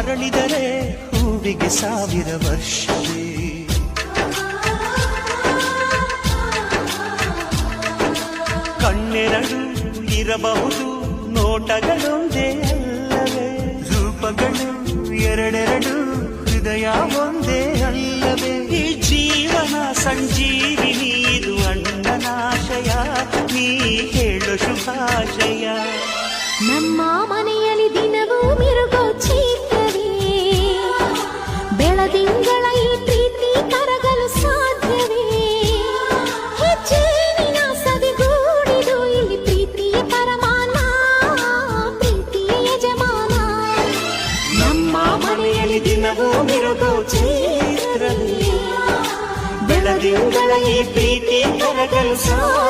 ಅರಳಿದರೆ ಹೂವಿಗೆ 1000 ವರ್ಷವೇ. ಕಣ್ಣೆರಡು ಇರಬಹುದು ನೋಟಗಳೊಂದೇ ಅಲ್ಲವೇ, ರೂಪಗಳು ಎರಡೆರಡು ಹೃದಯ ಒಂದೇ ಅಲ್ಲವೇ. ಈ ಜೀವನ ಸಂಜೀವಿನಿ ಇದು ಅಣ್ಣನಾಶಯ, ನೀ ಹೇಳು ಶುಭಾಶಯ. ನಮ್ಮ ಮನೆಯಲ್ಲಿ ದಿನವೂ ಮಿರುಗೋ ಚೈತ್ರವೇ, ಬೆಳದಿಂಗಳ ಈ ಪ್ರೀತಿ ಕರಗಲು ಸಾಧ್ಯವೇ. ಹೆಚ್ಚೇನಿನ ಸವಿಗೂಡಿದು ಇಲ್ಲಿ ಪ್ರೀತಿಯ ಪರಮಾನ, ಪ್ರೀತಿಯ ಯಜಮಾನ. ನಮ್ಮ ಮನೆಯಲ್ಲಿ ದಿನವೂ ಮಿರುಗೋ ಚೈತ್ರವೇ, ಬೆಳದಿಂಗಳ ಈ ಪ್ರೀತಿ ಕರಗಲು ಸಾಧ್ಯವೇ.